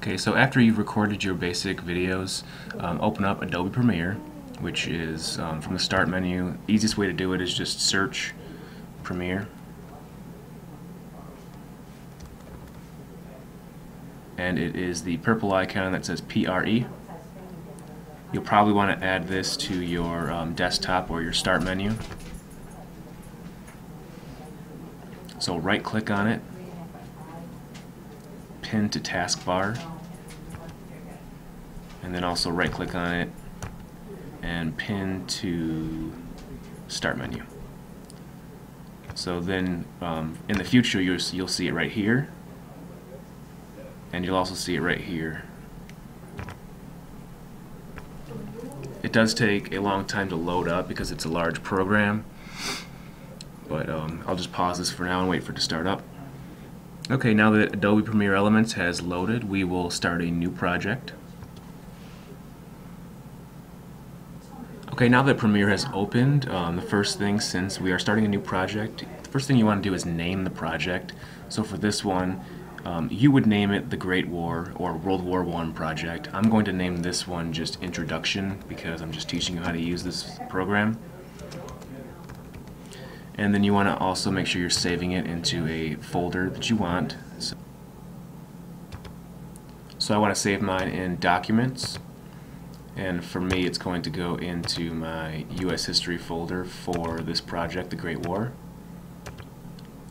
Okay, so after you've recorded your basic videos, open up Adobe Premiere, which is from the Start menu. The easiest way to do it is just search Premiere, and it is the purple icon that says PRE. You'll probably want to add this to your desktop or your Start menu. So right-click on it, pin to taskbar, and then also right-click on it and pin to Start menu. So then in the future you'll see it right here, and you'll also see it right here. It does take a long time to load up because it's a large program, but I'll just pause this for now and wait for it to start up. Okay, now that Adobe Premiere Elements has loaded, we will start a new project. Okay, now that Premiere has opened, the first thing, since we are starting a new project, the first thing you want to do is name the project. So for this one, you would name it the Great War or World War I project. I'm going to name this one just Introduction because I'm just teaching you how to use this program. And then you want to also make sure you're saving it into a folder that you want. So I want to save mine in Documents, and for me it's going to go into my US History folder for this project, the Great War.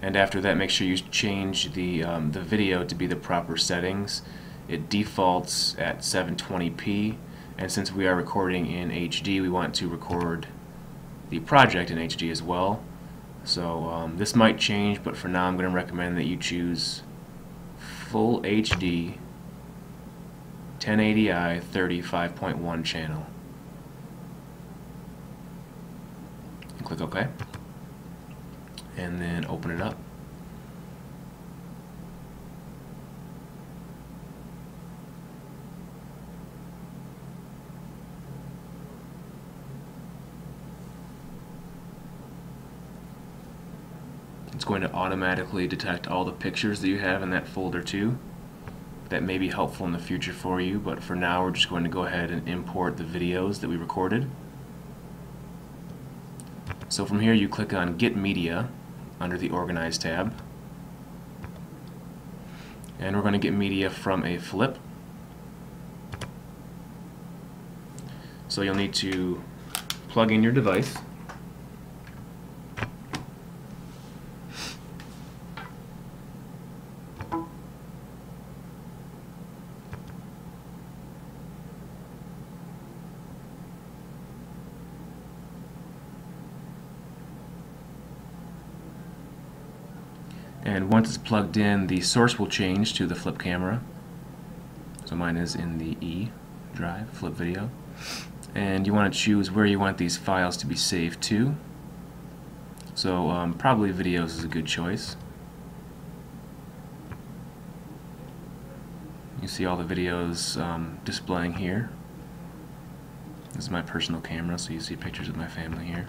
And after that, make sure you change the video to be the proper settings. It defaults at 720p, and since we are recording in HD, we want to record the project in HD as well. So this might change, but for now I'm going to recommend that you choose Full HD 1080i 35.1 channel. And click OK. And then open it up. It's going to automatically detect all the pictures that you have in that folder too. That may be helpful in the future for you, but for now we're just going to go ahead and import the videos that we recorded. So from here you click on Get Media under the Organize tab, and we're going to get media from a flip. So you'll need to plug in your device, and once it's plugged in, the source will change to the flip camera. So mine is in the E drive, flip video. And you want to choose where you want these files to be saved to. So probably videos is a good choice. You see all the videos displaying here. This is my personal camera, so you see pictures of my family here.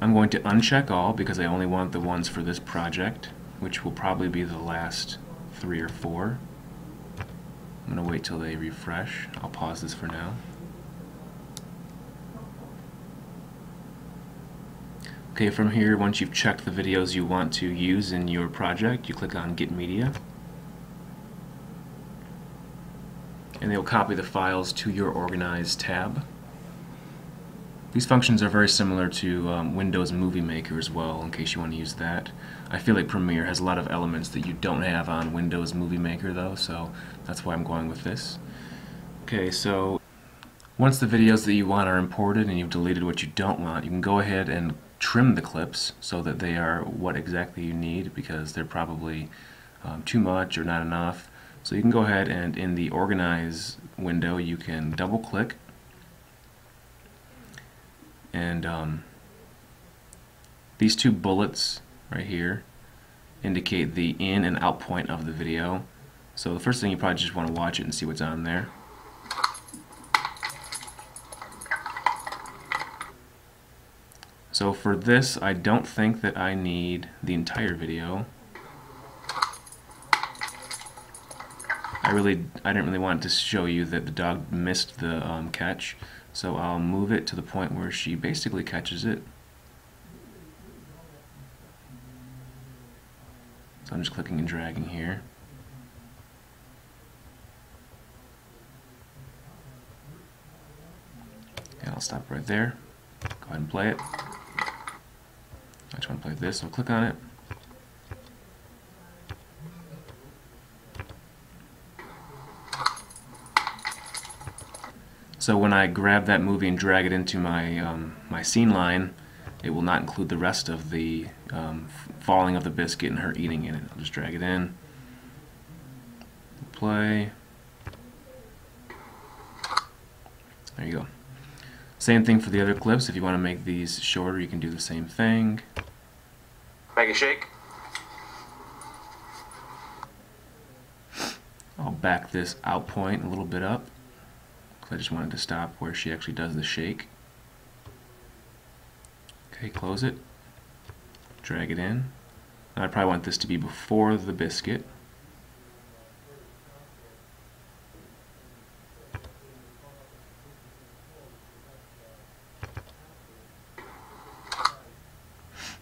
I'm going to uncheck all because I only want the ones for this project, which will probably be the last 3 or 4. I'm going to wait till they refresh. I'll pause this for now. Okay, from here, once you've checked the videos you want to use in your project, you click on Get Media, and they'll copy the files to your Organize tab. These functions are very similar to Windows Movie Maker as well, in case you want to use that. I feel like Premiere has a lot of elements that you don't have on Windows Movie Maker though, so that's why I'm going with this. Okay, so once the videos that you want are imported and you've deleted what you don't want, you can go ahead and trim the clips so that they are what exactly you need, because they're probably too much or not enough. So you can go ahead and in the Organize window you can double click, and these 2 bullets right here indicate the in and out point of the video. So the first thing, you probably just want to watch it and see what's on there. So for this, I don't think that I need the entire video. I didn't really want to show you that the dog missed the catch, so I'll move it to the point where she basically catches it. So I'm just clicking and dragging here. And I'll stop right there. Go ahead and play it. I just want to play this, so I'll click on it. So when I grab that movie and drag it into my my scene line, it will not include the rest of the falling of the biscuit and her eating in it. I'll just drag it in, play. There you go. Same thing for the other clips. If you want to make these shorter, you can do the same thing. Make a shake. I'll back this out point a little bit up, because I just wanted to stop where she actually does the shake. Okay, close it. Drag it in. Now I probably want this to be before the biscuit.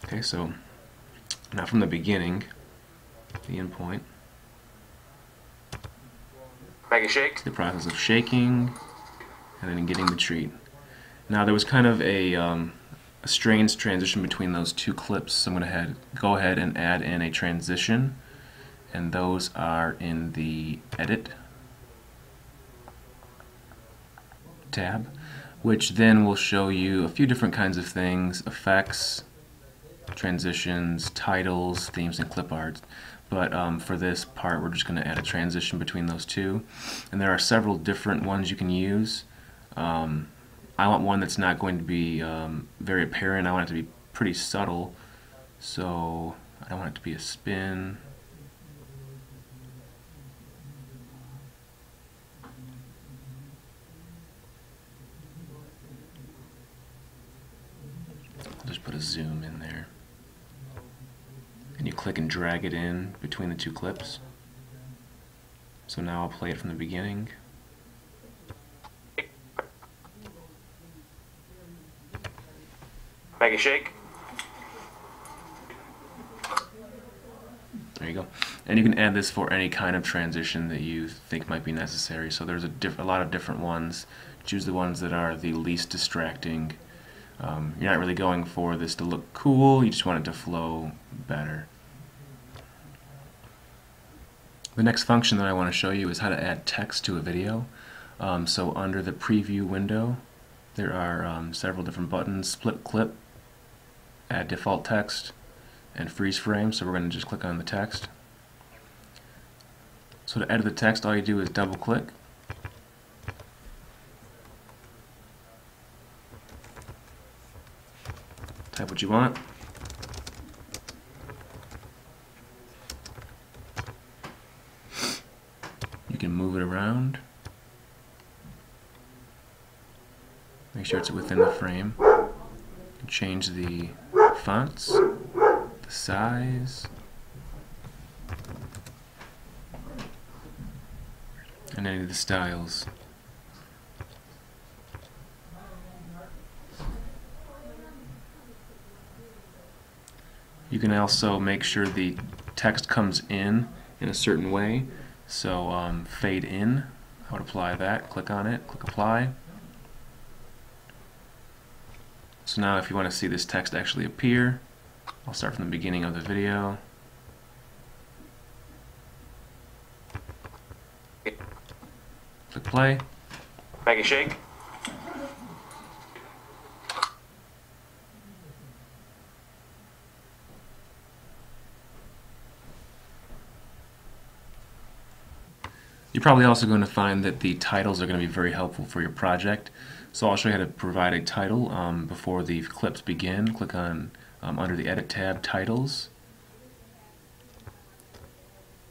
Okay, so now from the beginning, the end point. Make a shake. The process of shaking and then getting the treat. Now there was kind of a strange transition between those two clips, so I'm going to go ahead and add in a transition, and those are in the Edit tab, which then will show you a few different kinds of things: effects, transitions, titles, themes, and clip art. But for this part, we're just going to add a transition between those two. And there are several different ones you can use. I want one that's not going to be very apparent. I want it to be pretty subtle. So I don't want it to be a spin. I'll just put a zoom in there. And you click and drag it in between the two clips. So now I'll play it from the beginning. Make a shake. There you go. And you can add this for any kind of transition that you think might be necessary. So there's a lot of different ones. Choose the ones that are the least distracting. You're not really going for this to look cool, you just want it to flow better. The next function that I want to show you is how to add text to a video. So under the preview window, there are several different buttons: split clip, add default text, and freeze frame. So we're going to just click on the text. So to edit the text, all you do is double click. Type what you want. You can move it around. Make sure it's within the frame. You can change the fonts, the size, and any of the styles. You can also make sure the text comes in a certain way. So fade in, I would apply that, click on it, click apply. So now if you want to see this text actually appear, I'll start from the beginning of the video. Click play. Make a shake. You're probably also going to find that the titles are going to be very helpful for your project. So I'll show you how to provide a title before the clips begin. Click on under the Edit tab, Titles.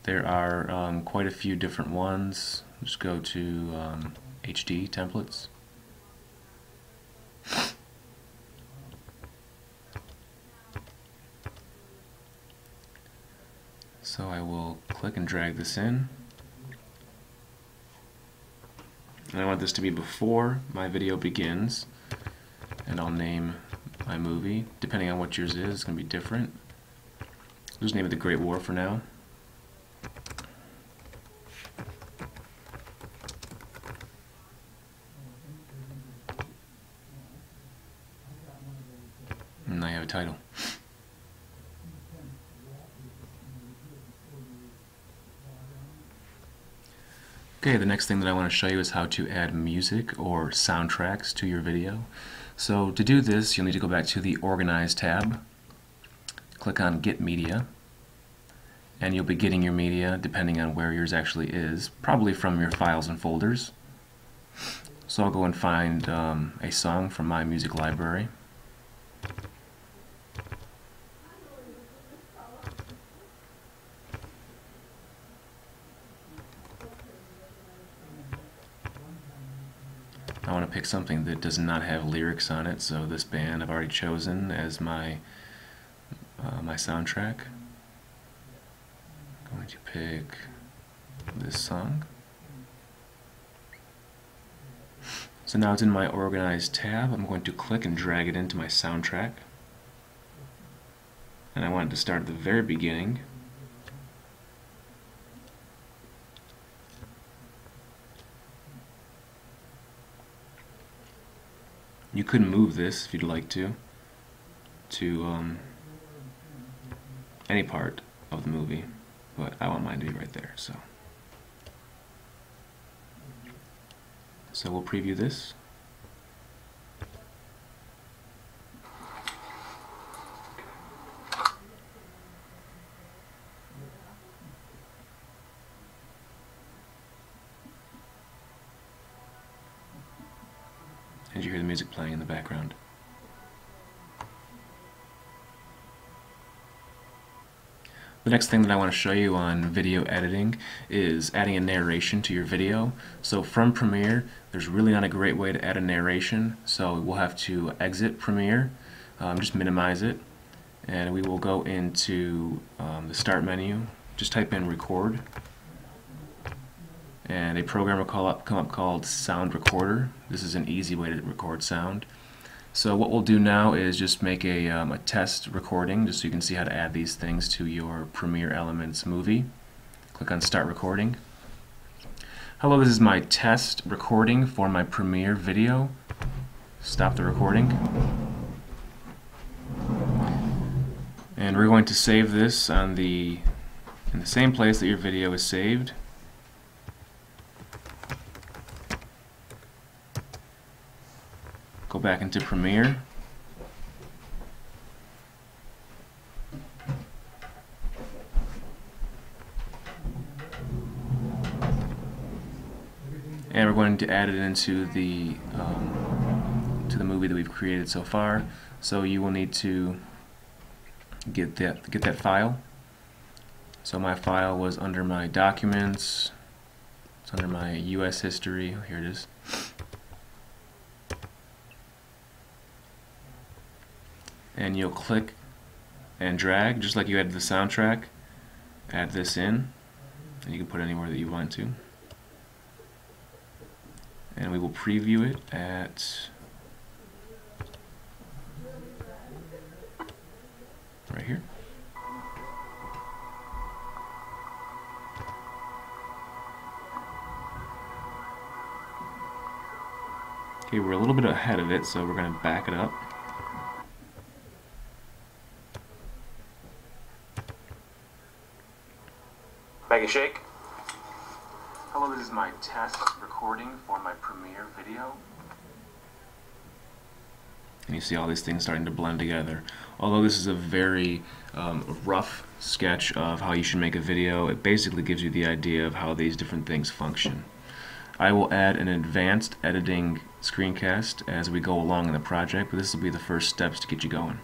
There are quite a few different ones. Just go to HD templates. So I will click and drag this in. And I want this to be before my video begins, and I'll name my movie. Depending on what yours is, it's going to be different. I'll just name it The Great War for now. And I have a title. Okay, the next thing that I want to show you is how to add music or soundtracks to your video. So to do this, you'll need to go back to the Organize tab, click on Get Media, and you'll be getting your media depending on where yours actually is, probably from your files and folders. So I'll go and find a song from my music library. I want to pick something that does not have lyrics on it, so this band I've already chosen as my soundtrack. I'm going to pick this song. So now it's in my Organize tab. I'm going to click and drag it into my soundtrack. And I want it to start at the very beginning. You could move this if you'd like to any part of the movie, but I want mine to be right there. So we'll preview this. And you hear the music playing in the background. The next thing that I want to show you on video editing is adding a narration to your video. So from Premiere, there's really not a great way to add a narration, so we'll have to exit Premiere, just minimize it, and we will go into the Start menu, just type in Record, and a program will come up called Sound Recorder. This is an easy way to record sound. So what we'll do now is just make a test recording, just so you can see how to add these things to your Premiere Elements movie. Click on Start Recording. Hello, this is my test recording for my Premiere video. Stop the recording. And we're going to save this in the same place that your video is saved. Go back into Premiere. And we're going to add it into the movie that we've created so far. So you will need to get that file. So my file was under my documents. It's under my US history. Here it is. And you'll click and drag, just like you added the soundtrack. Add this in, and you can put it anywhere that you want to. And we will preview it at right here. Okay, we're a little bit ahead of it, so we're going to back it up. Make a shake. Hello, this is my test recording for my Premiere video. And you see all these things starting to blend together. Although this is a very rough sketch of how you should make a video, it basically gives you the idea of how these different things function. I will add an advanced editing screencast as we go along in the project, but this will be the first steps to get you going.